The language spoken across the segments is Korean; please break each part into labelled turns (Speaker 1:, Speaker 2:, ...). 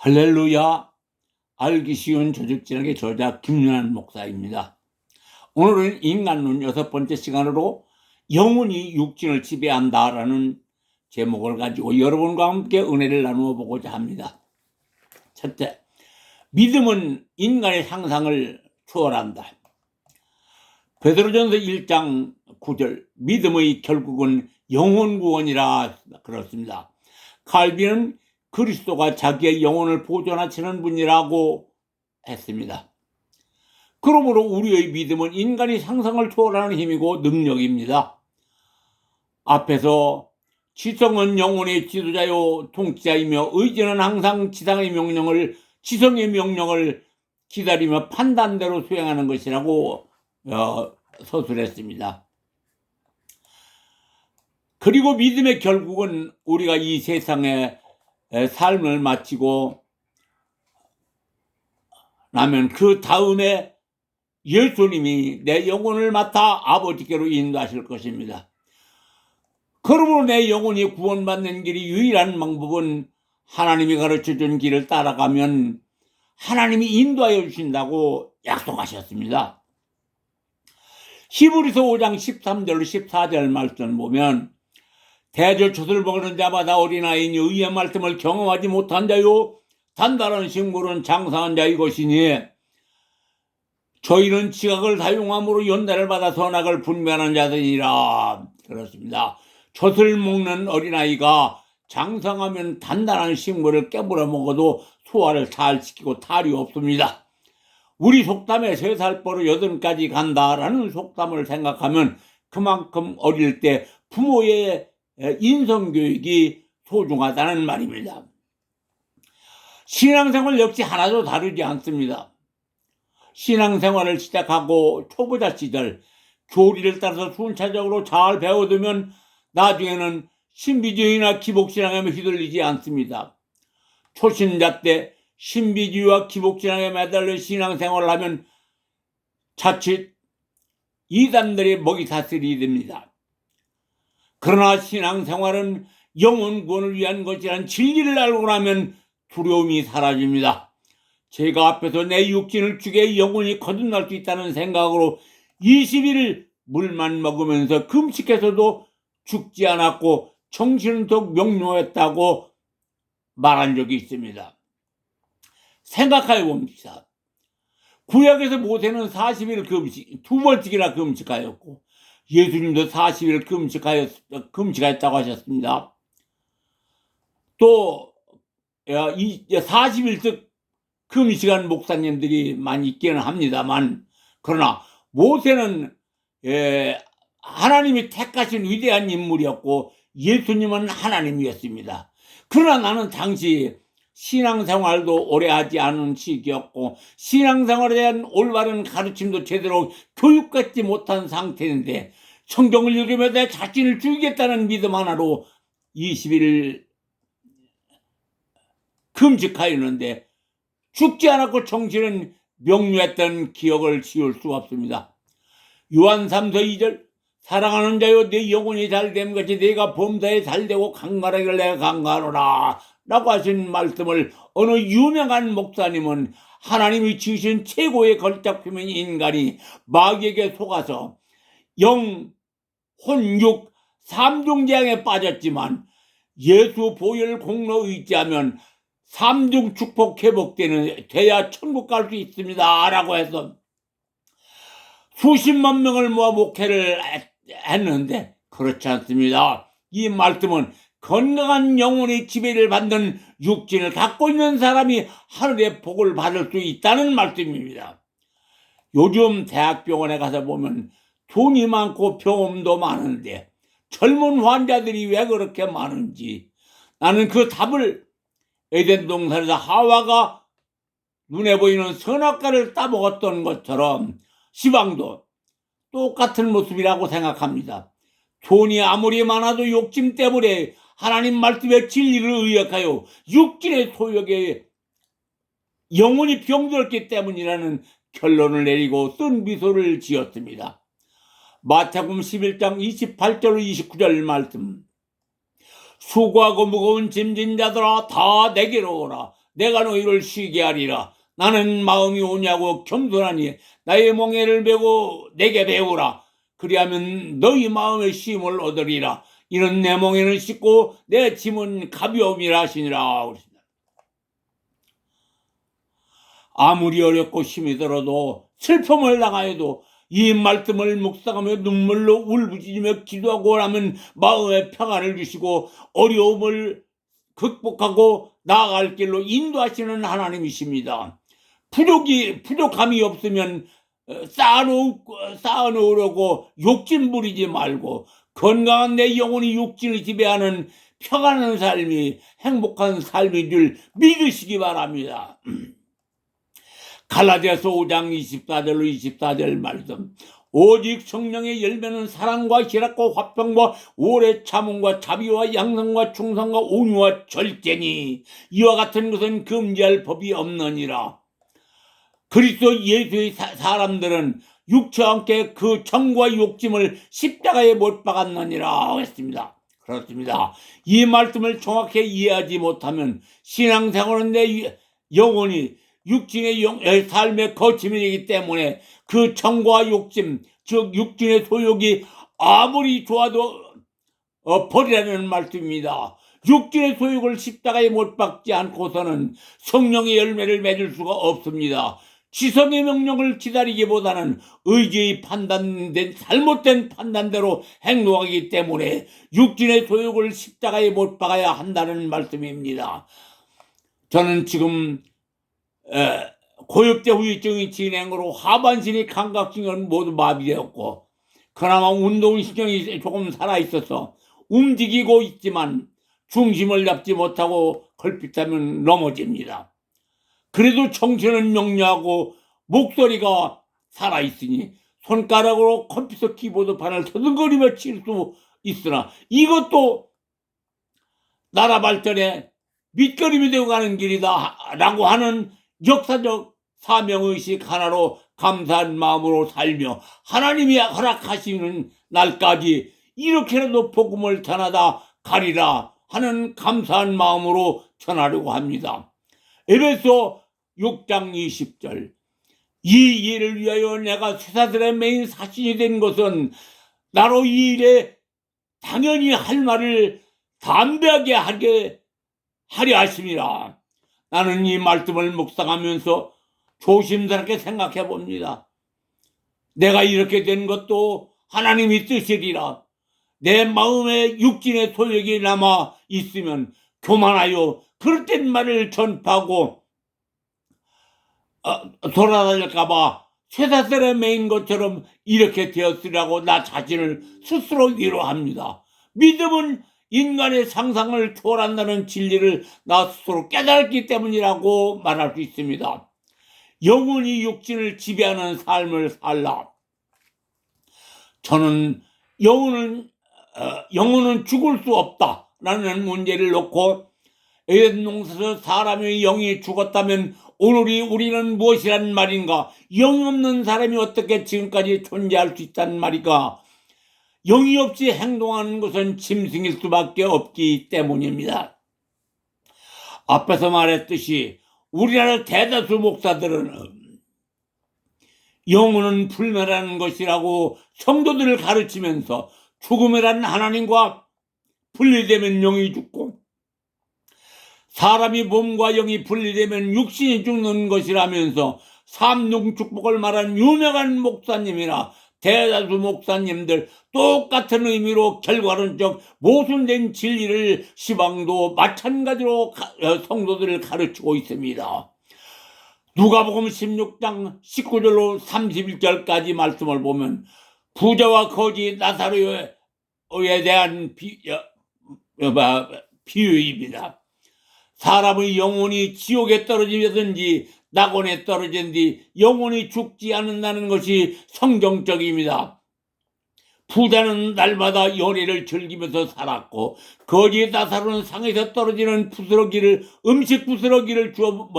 Speaker 1: 할렐루야. 알기 쉬운 조직진학의 저자 김윤환 목사입니다. 오늘은 인간론 6번째 시간으로 영혼이 육신을 지배한다라는 제목을 가지고 여러분과 함께 은혜를 나누어 보고자 합니다. 첫째, 믿음은 인간의 상상을 초월한다. 베드로전서 1장 9절, 믿음의 결국은 영혼 구원이라 그렇습니다. 칼빈은 그리스도가 자기의 영혼을 보존하시는 분이라고 했습니다. 그러므로 우리의 믿음은 인간이 상상을 초월하는 힘이고 능력입니다. 앞에서 지성은 영혼의 지도자요 통치자이며 의지는 항상 지성의 명령을 기다리며 판단대로 수행하는 것이라고 서술했습니다. 그리고 믿음의 결국은 우리가 이 세상에 삶을 마치고 나면 그 다음에 예수님이 내 영혼을 맡아 아버지께로 인도하실 것입니다. 그러므로 내 영혼이 구원받는 길이 유일한 방법은 하나님이 가르쳐준 길을 따라가면 하나님이 인도하여 주신다고 약속하셨습니다. 히브리서 5장 13절 14절 말씀 보면 대저촛을 먹는 자마다 어린아이니 의의 말씀을 경험하지 못한 자요 단단한 식물은 장사한 자의 것이니 저희는 지각을 사용함으로 연단을 받아 선악을 분별하는 자들이라. 그렇습니다. 촛을 먹는 어린아이가 장성하면 단단한 식물을 깨물어 먹어도 소화를 잘 시키고 탈이 없습니다. 우리 속담에 3살 버릇 8까지 간다라는 속담을 생각하면 그만큼 어릴 때 부모의 인성교육이 소중하다는 말입니다. 신앙생활 역시 하나도 다르지 않습니다. 신앙생활을 시작하고 초보자 시절 교리를 따라서 순차적으로 잘 배워두면 나중에는 신비주의나 기복신앙에 휘둘리지 않습니다. 초신자 때 신비주의와 기복신앙에 매달려 신앙생활을 하면 자칫 이단들의 먹이 사슬이 됩니다. 그러나 신앙생활은 영혼 구원을 위한 것이란 진리를 알고 나면 두려움이 사라집니다. 제가 앞에서 내 육신을 죽여 영혼이 거듭날 수 있다는 생각으로 20일 물만 먹으면서 금식해서도 죽지 않았고 정신은 더욱 명료했다고 말한 적이 있습니다. 생각해 봅시다. 구약에서 모세는 40일 금식, 2번씩이나 금식하였고 예수님도 40일 금식하였다고 하셨습니다. 또 40일씩 금식한 목사님들이 많이 있기는 합니다만 그러나 모세는 하나님이 택하신 위대한 인물이었고 예수님은 하나님이었습니다. 그러나 나는 당시 신앙생활도 오래 하지 않은 시기였고 신앙생활에 대한 올바른 가르침도 제대로 교육받지 못한 상태인데 성경을 읽으며 내 자신을 죽이겠다는 믿음 하나로 20일 금식하였는데 죽지 않았고 정신은 명료했던 기억을 지울 수가 없습니다. 요한 3서 2절 사랑하는 자여 내 영혼이 잘됨 같이 내가 범사에 잘되고 강건하길 내가 강건하노라 라고 하신 말씀을 어느 유명한 목사님은 하나님이 지으신 최고의 걸작품인 인간이 마귀에게 속아서 영, 혼, 육, 삼중재앙에 빠졌지만 예수 보혈 공로 의지하면 삼중 축복 회복돼야 천국 갈 수 있습니다 라고 해서 수십만 명을 모아 목회를 했는데 그렇지 않습니다. 이 말씀은 건강한 영혼의 지배를 받는 육신을 갖고 있는 사람이 하늘의 복을 받을 수 있다는 말씀입니다. 요즘 대학병원에 가서 보면 돈이 많고 병원도 많은데 젊은 환자들이 왜 그렇게 많은지 나는 그 답을 에덴 동산에서 하와가 눈에 보이는 선악과를 따먹었던 것처럼 시방도 똑같은 모습이라고 생각합니다. 돈이 아무리 많아도 욕심 때문에 하나님 말씀의 진리를 의역하여 육신의 소욕에 영혼이 병들었기 때문이라는 결론을 내리고 쓴 미소를 지었습니다. 마태복음 11장 28절 29절 말씀 수고하고 무거운 짐진 자들아 다 내게로 오라 내가 너희를 쉬게 하리라. 나는 마음이 오냐고 겸손하니 나의 멍에를 메고 내게 배우라. 그리하면 너희 마음의 쉼을 얻으리라. 이는 내 멍에는 쉽고 내 짐은 가벼움이라 하시니라. 아무리 어렵고 힘이 들어도 슬픔을 당하여도 이 말씀을 묵상하며 눈물로 울부짖으며 기도하고 나면 마음의 평안을 주시고 어려움을 극복하고 나아갈 길로 인도하시는 하나님이십니다. 부족함이 없으면 쌓아놓으려고 욕심 부리지 말고 건강한 내 영혼이 육신을 지배하는 평안한 삶이 행복한 삶인 줄 믿으시기 바랍니다. 갈라디아서 5장 24절로 24절 말씀. 오직 성령의 열매는 사랑과 희락과 화평과 오래 참음과 자비와 양성과 충성과 온유와 절제니 이와 같은 것은 금지할 법이 없느니라. 그리스도 예수의 사람들은 육체와 함께 그 정과 욕심을 십자가에 못 박았느니라 했습니다. 그렇습니다. 이 말씀을 정확히 이해하지 못하면 신앙생활은 내 영혼이 육신의 삶의 거침이기 때문에 그 정과 욕심, 즉 육신의 소욕이 아무리 좋아도 버리라는 말씀입니다. 육신의 소욕을 십자가에 못 박지 않고서는 성령의 열매를 맺을 수가 없습니다. 지성의 명령을 기다리기보다는 의지의 잘못된 판단대로 행동하기 때문에 육신의 소욕을 십자가에 못 박아야 한다는 말씀입니다. 저는 지금 고엽제 후유증이 진행으로 하반신이 감각신경은 모두 마비되었고 그나마 운동신경이 조금 살아있어서 움직이고 있지만 중심을 잡지 못하고 걸핏하면 넘어집니다. 그래도 정신은 명료하고 목소리가 살아있으니 손가락으로 컴퓨터 키보드판을 서든거리며 칠 수 있으나 이것도 나라 발전에 밑거름이 되어 가는 길이다 라고 하는 역사적 사명의식 하나로 감사한 마음으로 살며 하나님이 허락하시는 날까지 이렇게라도 복음을 전하다 가리라 하는 감사한 마음으로 전하려고 합니다. 에베소 6장 20절. 이 일을 위하여 내가 쇠사슬에 매인 사신이 된 것은 나로 이 일에 당연히 할 말을 담대하게 하려 하심이라. 나는 이 말씀을 묵상하면서 조심스럽게 생각해 봅니다. 내가 이렇게 된 것도 하나님이 뜻이리라. 내 마음에 육신의 소욕이 남아 있으면 교만하여 그릇된 말을 전파하고 돌아다닐까봐 쇠사슬에 매인 것처럼 이렇게 되었으라고 나 자신을 스스로 위로합니다. 믿음은 인간의 상상을 초월한다는 진리를 나 스스로 깨달았기 때문이라고 말할 수 있습니다. 영혼이 육신을 지배하는 삶을 살라. 저는 영혼은 죽을 수 없다라는 문제를 놓고 에덴 동산에서 사람의 영이 죽었다면 오늘이 우리는 무엇이란 말인가? 영이 없는 사람이 어떻게 지금까지 존재할 수 있다는 말인가? 영이 없이 행동하는 것은 짐승일 수밖에 없기 때문입니다. 앞에서 말했듯이 우리나라 대다수 목사들은 영혼은 불멸하는 것이라고 성도들을 가르치면서 죽음이라는 하나님과 분리되면 영이 죽고 사람이 몸과 영이 분리되면 육신이 죽는 것이라면서 삼중축복을 말한 유명한 목사님이나 대다수 목사님들 똑같은 의미로 결과론적 모순된 진리를 시방도 마찬가지로 성도들을 가르치고 있습니다. 누가복음 16장 19절로 31절까지 말씀을 보면 부자와 거지 나사로에 대한 비유입니다. 사람의 영혼이 지옥에 떨어지든지 낙원에 떨어진 뒤 영혼이 죽지 않는다는 것이 성경적입니다. 부자는 날마다 연애를 즐기면서 살았고 거지 나사로는 상에서 떨어지는 음식 부스러기를 주워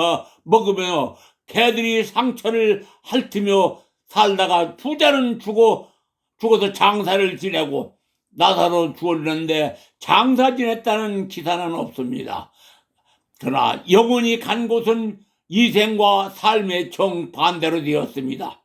Speaker 1: 먹으며 개들이 상처를 핥으며 살다가 부자는 죽어서 장사를 지내고 나사로 죽었는데 장사 지냈다는 기사는 없습니다. 그러나 영혼이 간 곳은 이생과 삶의 정반대로 되었습니다.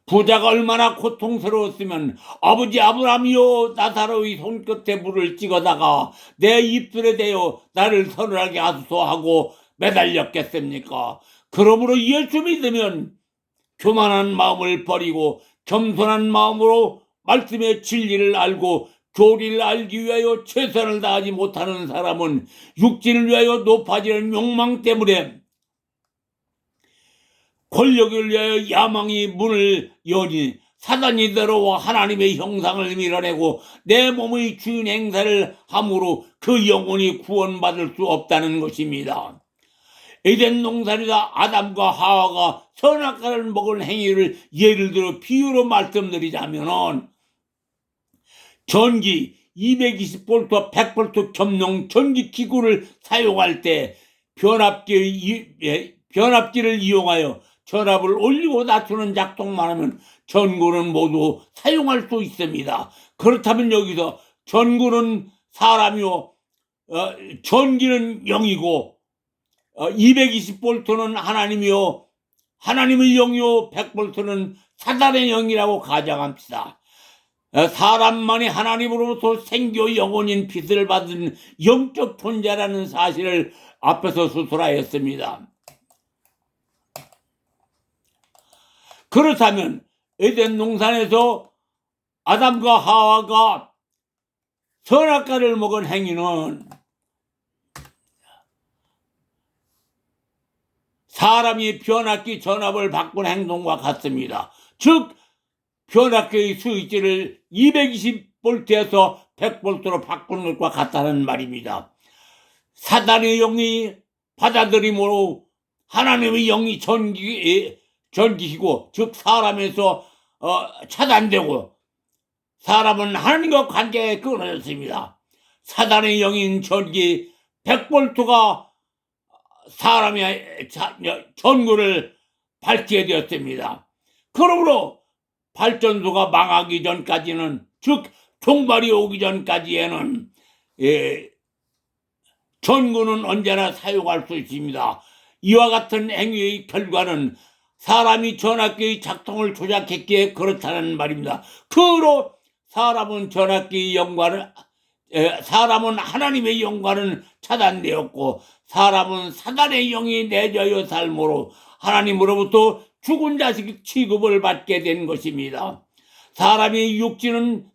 Speaker 1: 부자가 얼마나 고통스러웠으면 아버지 아브라함이여 나사로의 손끝에 물을 찍어다가 내 입술에 대어 나를 서늘하게 하소서 하고 매달렸겠습니까? 그러므로 예수 믿으면 교만한 마음을 버리고 겸손한 마음으로 말씀의 진리를 알고 교리를 알기 위하여 최선을 다하지 못하는 사람은 육신을 위하여 높아지는 욕망 때문에 권력을 위하여 야망이 문을 여니 사단이 들어와 하나님의 형상을 밀어내고 내 몸의 주인 행사를 함으로 그 영혼이 구원받을 수 없다는 것입니다. 에덴 동산에서 아담과 하와가 선악과를 먹은 행위를 예를 들어 비유로 말씀드리자면 전기 220V, 100V 겸용 전기기구를 사용할 때 변압기를 이용하여 전압을 올리고 낮추는 작동만 하면 전구는 모두 사용할 수 있습니다. 그렇다면 여기서 전구는 사람이요, 전기는 영이고 220V는 하나님이요, 하나님의 영이요, 100V는 사단의 영이라고 가정합시다. 사람만이 하나님으로부터 생교 영혼인 빛을 받은 영적 존재라는 사실을 앞에서 수술하였습니다. 그렇다면 에덴 동산에서 아담과 하와가 선악과를 먹은 행위는 사람이 변압기 전압을 바꾼 행동과 같습니다. 즉 변압기의 스위치를 220V에서 100V로 바꾸는 것과 같다는 말입니다. 사단의 영이 받아들임으로 하나님의 영이 전기이고 즉 사람에서 차단되고 사람은 하나님과 관계에 끊어졌습니다. 사단의 영인 전기 100V가 사람의 전구를 밝게 되었습니다. 그러므로 발전소가 망하기 전까지는 즉 종말이 오기 전까지에는 전구는 언제나 사용할 수 있습니다. 이와 같은 행위의 결과는 사람이 전압기의 작동을 조작했기에 그렇다는 말입니다. 그로 사람은 전압기의 영과는 사람은 하나님의 영과는 차단되었고 사람은 사단의 영이 내재하여 삶으로 하나님으로부터 죽은 자식 취급을 받게 된 것입니다. 사람의 육신은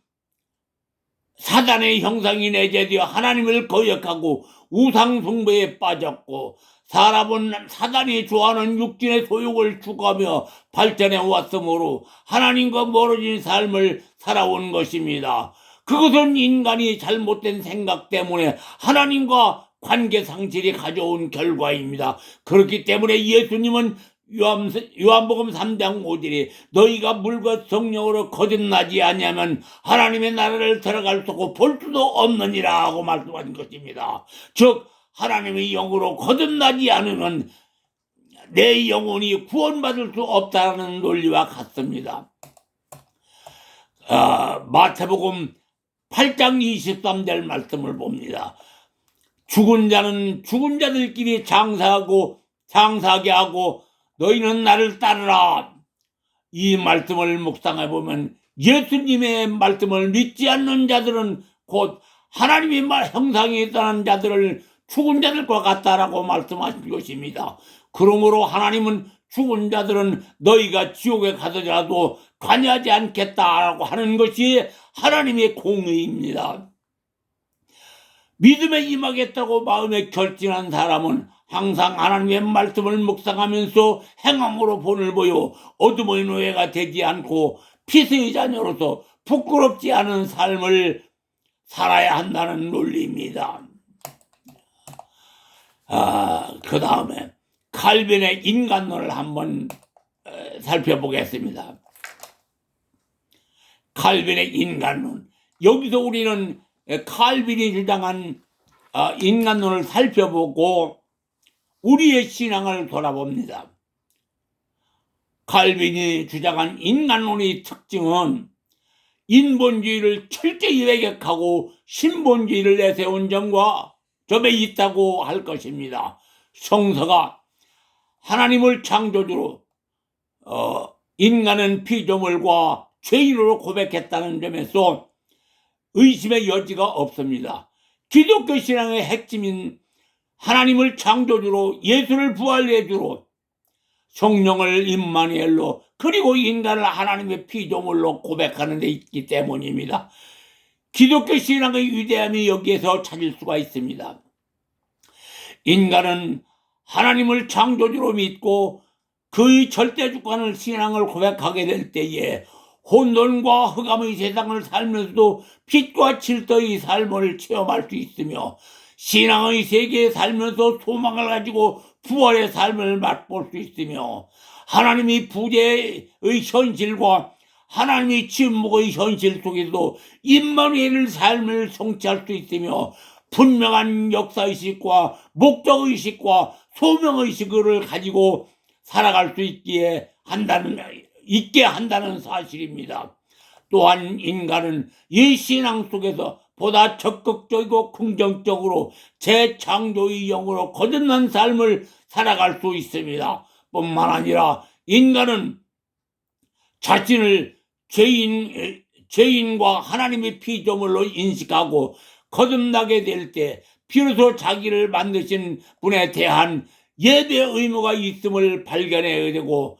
Speaker 1: 사단의 형상이 내재되어 하나님을 거역하고 우상 숭배에 빠졌고 사람은 사단이 좋아하는 육신의 소욕을 추구하며 발전해 왔으므로 하나님과 멀어진 삶을 살아온 것입니다. 그것은 인간이 잘못된 생각 때문에 하나님과 관계 상실이 가져온 결과입니다. 그렇기 때문에 예수님은 요한복음 3장 5절에 너희가 물과 성령으로 거듭나지 아니하면 하나님의 나라를 들어갈 수고 볼 수도 없느니라 하고 말씀하신 것입니다. 즉 하나님의 영으로 거듭나지 않으면 내 영혼이 구원받을 수 없다는 논리와 같습니다. 마태복음 8장 23절 말씀을 봅니다. 죽은 자는 죽은 자들끼리 장사하게 하고 너희는 나를 따르라. 이 말씀을 묵상해 보면 예수님의 말씀을 믿지 않는 자들은 곧 하나님의 형상에 떠난 자들을 죽은 자들과 같다라고 말씀하신 것입니다. 그러므로 하나님은 죽은 자들은 너희가 지옥에 가더라도 관여하지 않겠다라고 하는 것이 하나님의 공의입니다. 믿음에 임하겠다고 마음에 결심한 사람은 항상 하나님의 말씀을 묵상하면서 행함으로 본을 보여 어둠의 노예가 되지 않고 피스의 자녀로서 부끄럽지 않은 삶을 살아야 한다는 논리입니다. 그 다음에 칼빈의 인간론을 한번 살펴보겠습니다. 칼빈의 인간론. 여기서 우리는 칼빈이 주장한 인간론을 살펴보고 우리의 신앙을 돌아봅니다. 칼빈이 주장한 인간론의 특징은 인본주의를 철저히 배격하고 신본주의를 내세운 점과 점에 있다고 할 것입니다. 성서가 하나님을 창조주로 인간은 피조물과 죄인으로 고백했다는 점에서 의심의 여지가 없습니다. 기독교 신앙의 핵심인 하나님을 창조주로, 예수를 부활해주로, 성령을 임마누엘로, 그리고 인간을 하나님의 피조물로 고백하는 데 있기 때문입니다. 기독교 신앙의 위대함이 여기에서 찾을 수가 있습니다. 인간은 하나님을 창조주로 믿고 그의 절대주권을 신앙을 고백하게 될 때에 혼돈과 흑암의 세상을 살면서도 빛과 질서의 삶을 체험할 수 있으며 신앙의 세계에 살면서 소망을 가지고 부활의 삶을 맛볼 수 있으며 하나님이 부재의 현실과 하나님이 침묵의 현실 속에서도 임마누엘의 삶을 성취할 수 있으며 분명한 역사의식과 목적의식과 소명의식을 가지고 살아갈 수 있게 한다는 사실입니다. 또한 인간은 이 신앙 속에서 보다 적극적이고 긍정적으로 재창조의 영으로 거듭난 삶을 살아갈 수 있습니다. 뿐만 아니라 인간은 자신을 죄인과 하나님의 피조물로 인식하고 거듭나게 될 때 비로소 자기를 만드신 분에 대한 예배 의무가 있음을 발견해야 되고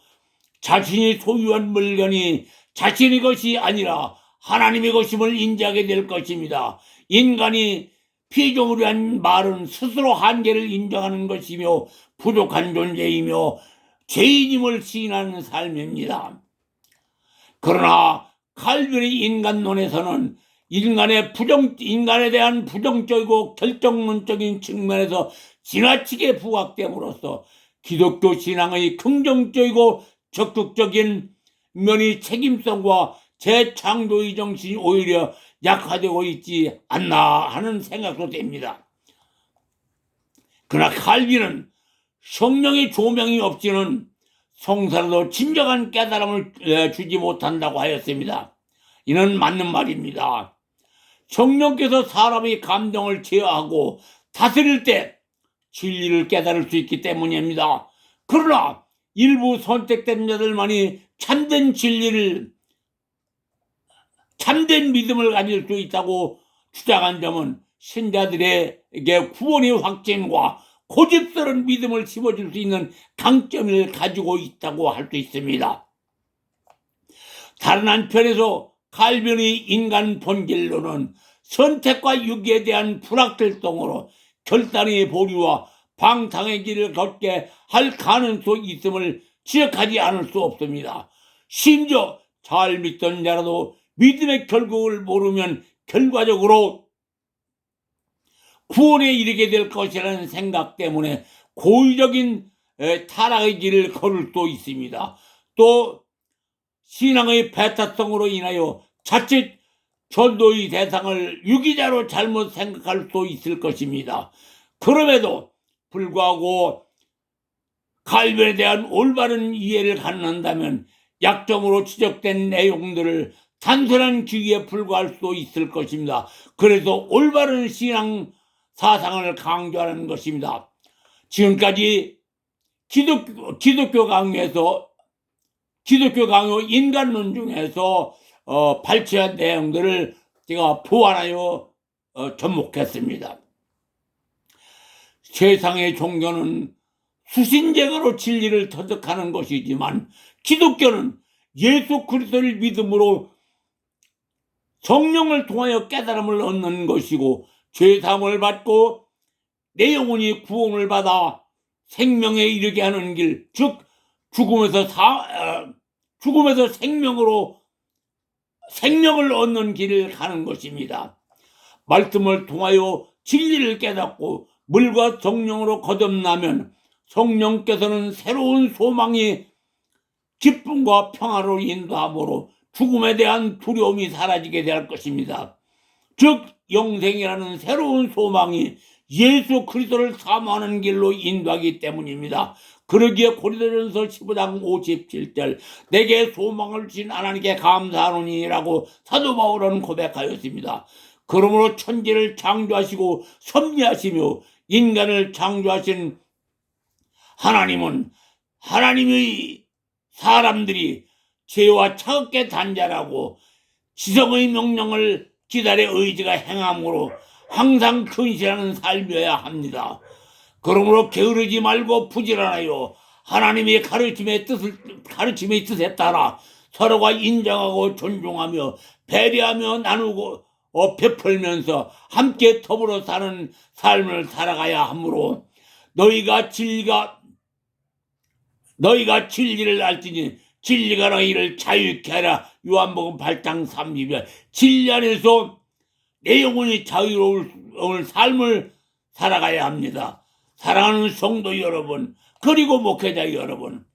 Speaker 1: 자신이 소유한 물건이 자신의 것이 아니라 하나님의 것임을 인지하게 될 것입니다. 인간이 피조물이란 말은 스스로 한계를 인정하는 것이며 부족한 존재이며 죄인임을 시인하는 삶입니다. 그러나 칼빈의 인간론에서는 인간에 대한 부정적이고 결정론적인 측면에서 지나치게 부각됨으로써 기독교 신앙의 긍정적이고 적극적인 면이 책임성과 재창조의 정신이 오히려 약화되고 있지 않나 하는 생각도 됩니다. 그러나 칼빈은 성령의 조명이 없이는 성사라도 진정한 깨달음을 주지 못한다고 하였습니다. 이는 맞는 말입니다. 성령께서 사람의 감정을 제어하고 다스릴 때 진리를 깨달을 수 있기 때문입니다. 그러나 일부 선택된 자들만이 참된 믿음을 가질 수 있다고 주장한 점은 신자들에게 구원의 확증과 고집스러운 믿음을 심어줄 수 있는 강점을 가지고 있다고 할 수 있습니다. 다른 한편에서 칼빈의 인간 본질론은 선택과 유기에 대한 불확실성으로 결단의 보류와 방탕의 길을 걷게 할 가능성이 있음을 지적하지 않을 수 없습니다. 심지어 잘 믿던 자라도 믿음의 결국을 모르면 결과적으로 구원에 이르게 될 것이라는 생각 때문에 고의적인 타락의 길을 걸을 수 있습니다. 또 신앙의 배타성으로 인하여 자칫 전도의 대상을 유기자로 잘못 생각할 수 있을 것입니다. 그럼에도 불구하고 칼빈에 대한 올바른 이해를 갖는다면 약점으로 지적된 내용들을 단순한 기기에 불과할 수 있을 것입니다. 그래서 올바른 신앙 사상을 강조하는 것입니다. 지금까지 기독교 강요 인간론 중에서 발췌한 내용들을 제가 보완하여 접목했습니다. 세상의 종교는 수신제가로 진리를 터득하는 것이지만 기독교는 예수 그리스도를 믿음으로 성령을 통하여 깨달음을 얻는 것이고 죄사함을 받고 내 영혼이 구원을 받아 생명에 이르게 하는 길, 즉 죽음에서 생명을 얻는 길을 가는 것입니다. 말씀을 통하여 진리를 깨닫고 물과 성령으로 거듭나면 성령께서는 새로운 소망이 기쁨과 평화로 인도함으로 죽음에 대한 두려움이 사라지게 될 것입니다. 즉 영생이라는 새로운 소망이 예수 그리스도를 사모하는 길로 인도하기 때문입니다. 그러기에 고린도전서 15장 57절 내게 소망을 주신 하나님께 감사하노니라고 사도 바울은 고백하였습니다. 그러므로 천지를 창조하시고 섭리하시며 인간을 창조하신 하나님은 하나님의 사람들이 죄와 차갑게 단절하고 지성의 명령을 기다려 의지가 행함으로 항상 근신하는 삶이어야 합니다. 그러므로 게으르지 말고 부지런하여 하나님의 가르침의 뜻에 따라 서로가 인정하고 존중하며 배려하며 나누고 베풀면서 함께 더불어 사는 삶을 살아가야 하므로 너희가 진리를 알지니 진리가 너희를 자유케 하라. 요한복음 8장 30절. 진리 안에서 내 영혼이 자유로울 삶을 살아가야 합니다. 사랑하는 성도 여러분, 그리고 목회자 여러분,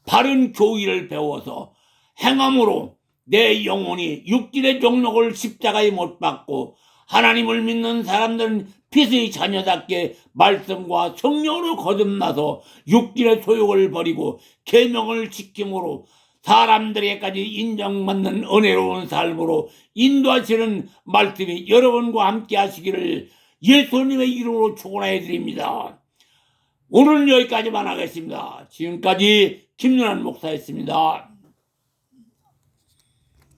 Speaker 1: 바른 교의를 배워서 행함으로 내 영혼이 육신의 종록을 십자가에 못 박고 하나님을 믿는 사람들은 빛의 자녀답게 말씀과 성령으로 거듭나서 육신의 소욕을 버리고 계명을 지킴으로 사람들에게까지 인정받는 은혜로운 삶으로 인도하시는 말씀이 여러분과 함께 하시기를 예수님의 이름으로 축원해 드립니다. 오늘은 여기까지만 하겠습니다. 지금까지 김윤환 목사였습니다.